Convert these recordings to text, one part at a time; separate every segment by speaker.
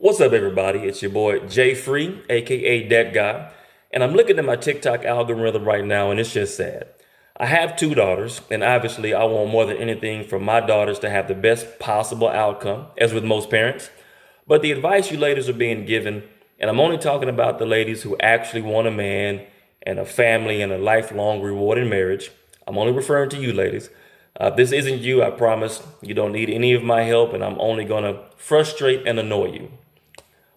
Speaker 1: What's up, everybody? It's your boy Jay Free, aka That Guy, and I'm looking at my TikTok algorithm right now, and it's just sad. I have two daughters, and obviously, I want more than anything for my daughters to have the best possible outcome, as with most parents. But the advice you ladies are being given, and I'm only talking about the ladies who actually want a man and a family and a lifelong reward in marriage. I'm only referring to you ladies. This isn't you, I promise. You don't need any of my help, and I'm only going to frustrate and annoy you.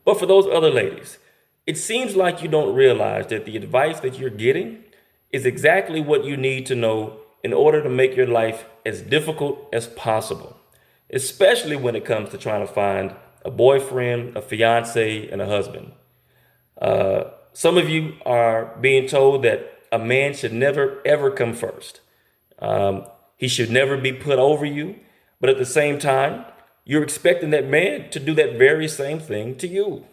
Speaker 1: But for those other ladies, it seems like you don't realize that the advice that you're getting is exactly what you need to know in order to make your life as difficult as possible, especially when it comes to trying to find a boyfriend, a fiance, and a husband. Some of you are being told that a man should never ever come first. He should never be put over you. But at the same time, you're expecting that man to do that very same thing to you.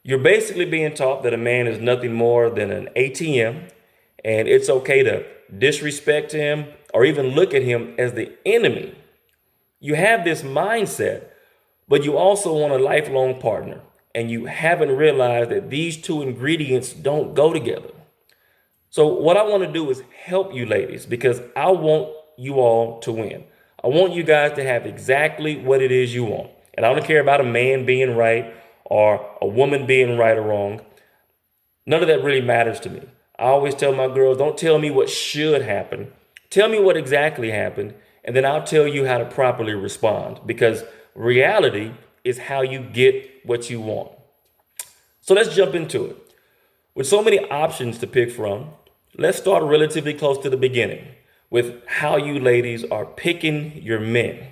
Speaker 1: You're basically being taught that a man is nothing more than an ATM, and it's okay to disrespect him or even look at him as the enemy. You have this mindset, but you also want a lifelong partner, and you haven't realized that these two ingredients don't go together. So, what I want to do is help you ladies because I want you all to win. I want you guys to have exactly what it is you want. And I don't care about a man being right or a woman being right or wrong. None of that really matters to me. I always tell my girls, don't tell me what should happen. Tell me what exactly happened, and then I'll tell you how to properly respond because reality is how you get what you want. So let's jump into it. With so many options to pick from, let's start relatively close to the beginning with how you ladies are picking your men.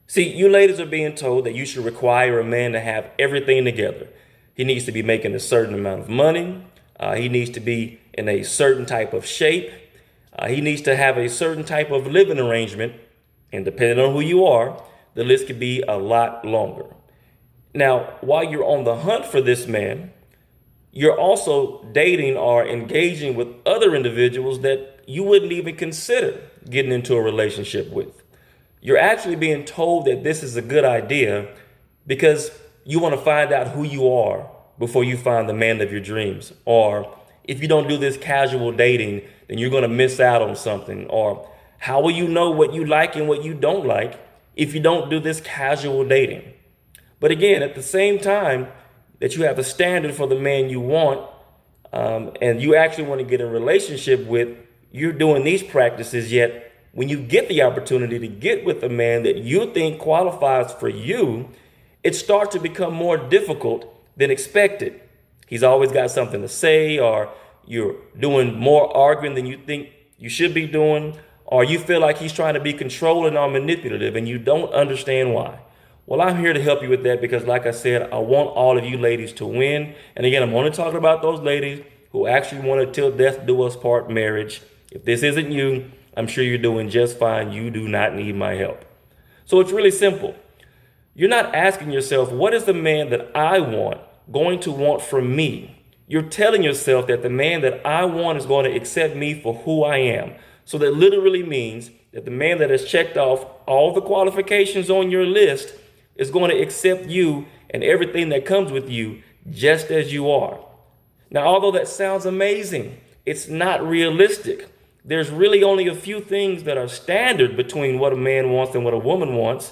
Speaker 1: See, you ladies are being told that you should require a man to have everything together. He needs to be making a certain amount of money. He needs to be in a certain type of shape. He needs to have a certain type of living arrangement. And depending on who you are, the list could be a lot longer. Now, while you're on the hunt for this man, you're also dating or engaging with other individuals that you wouldn't even consider getting into a relationship with. You're actually being told that this is a good idea because you want to find out who you are before you find the man of your dreams. Or if you don't do this casual dating, then you're going to miss out on something. Or how will you know what you like and what you don't like if you don't do this casual dating? But again, at the same time that you have a standard for the man you want, and you actually want to get in a relationship with, you're doing these practices, yet when you get the opportunity to get with a man that you think qualifies for you, it starts to become more difficult than expected. He's always got something to say, or you're doing more arguing than you think you should be doing, or you feel like he's trying to be controlling or manipulative and you don't understand why. Well, I'm here to help you with that because, like I said, I want all of you ladies to win. And again, I'm only talking about those ladies who actually want to till death do us part marriage. If this isn't you, I'm sure you're doing just fine. You do not need my help. So it's really simple. You're not asking yourself, what is the man that I want going to want from me? You're telling yourself that the man that I want is going to accept me for who I am. So that literally means that the man that has checked off all the qualifications on your list is going to accept you and everything that comes with you just as you are. Now, although that sounds amazing, it's not realistic. There's really only a few things that are standard between what a man wants and what a woman wants.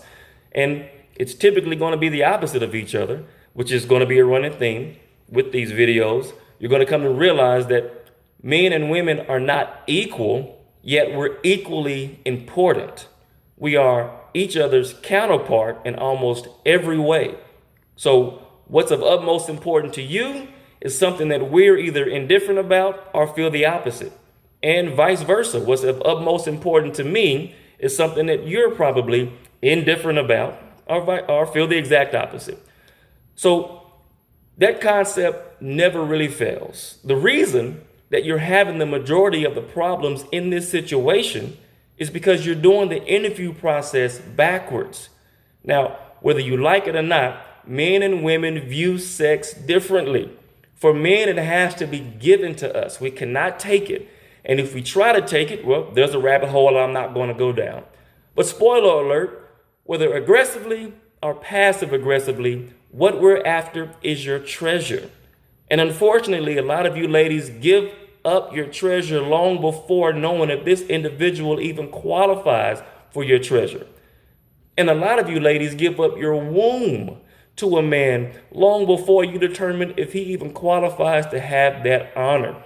Speaker 1: And it's typically going to be the opposite of each other, which is going to be a running theme with these videos. You're going to come to realize that men and women are not equal, yet we're equally important. We are each other's counterpart in almost every way. So what's of utmost importance to you is something that we're either indifferent about or feel the opposite. And vice versa. What's of utmost important to me is something that you're probably indifferent about or feel the exact opposite. So that concept never really fails. The reason that you're having the majority of the problems in this situation is because you're doing the interview process backwards. Now, whether you like it or not, men and women view sex differently. For men, it has to be given to us. We cannot take it. And if we try to take it, well, there's a rabbit hole I'm not going to go down. But spoiler alert, whether aggressively or passive aggressively, What we're after is your treasure. And unfortunately, a lot of you ladies give up your treasure long before knowing if this individual even qualifies for your treasure. And a lot of you ladies give up your womb to a man long before you determine if he even qualifies to have that honor.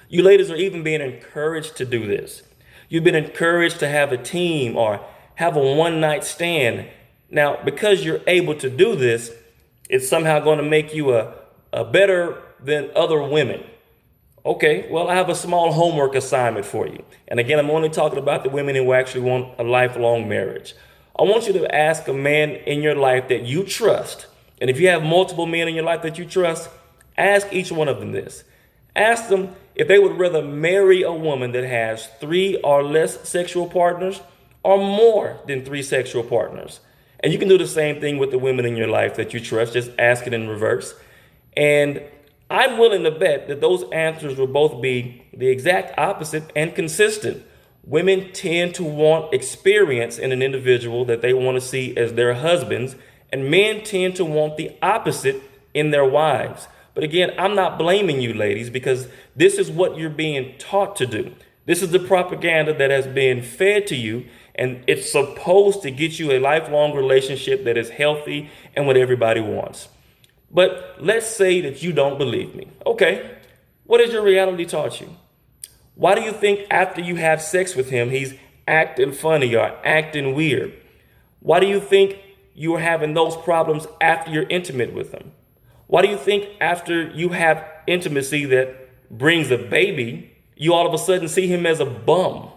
Speaker 1: You ladies are even being encouraged to do this. You've been encouraged to have a team or have a one-night stand. Now, because you're able to do this, it's somehow going to make you a better than other women. Okay, well, I have a small homework assignment for you. And again, I'm only talking about the women who actually want a lifelong marriage. I want you to ask a man in your life that you trust. And if you have multiple men in your life that you trust, ask each one of them this. Ask them if they would rather marry a woman that has 3 or less sexual partners or more than 3 sexual partners. And you can do the same thing with the women in your life that you trust. Just ask it in reverse. And I'm willing to bet that those answers will both be the exact opposite and consistent. Women tend to want experience in an individual that they want to see as their husbands, and men tend to want the opposite in their wives. But again, I'm not blaming you ladies because this is what you're being taught to do. This is the propaganda that has been fed to you, and it's supposed to get you a lifelong relationship that is healthy and what everybody wants. But let's say that you don't believe me. Okay, what has your reality taught you? Why do you think after you have sex with him, he's acting funny or acting weird? Why do you think you are having those problems after you're intimate with him? Why do you think after you have intimacy that brings a baby, you all of a sudden see him as a bum?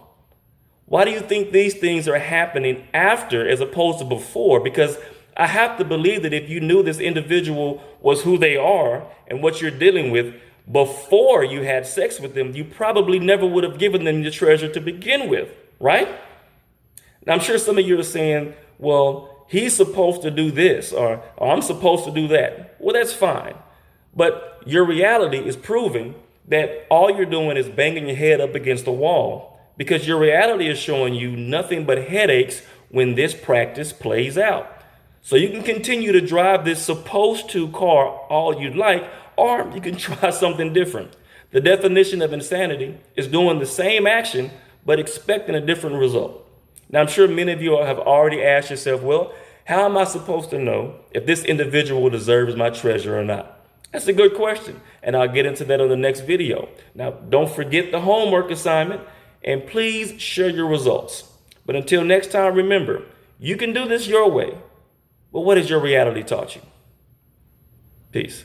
Speaker 1: Why do you think these things are happening after as opposed to before? Because I have to believe that if you knew this individual was who they are and what you're dealing with before you had sex with them, you probably never would have given them your treasure to begin with, right? Now, I'm sure some of you are saying, well, he's supposed to do this or I'm supposed to do that. Well, that's fine. But your reality is proving that all you're doing is banging your head up against the wall because your reality is showing you nothing but headaches when this practice plays out. So you can continue to drive this supposed to car all you'd like, or you can try something different. The definition of insanity is doing the same action, but expecting a different result. Now, I'm sure many of you have already asked yourself, well, how am I supposed to know if this individual deserves my treasure or not? That's a good question, and I'll get into that on the next video. Now, don't forget the homework assignment, and please share your results. But until next time, remember, you can do this your way. But what has your reality taught you? Peace.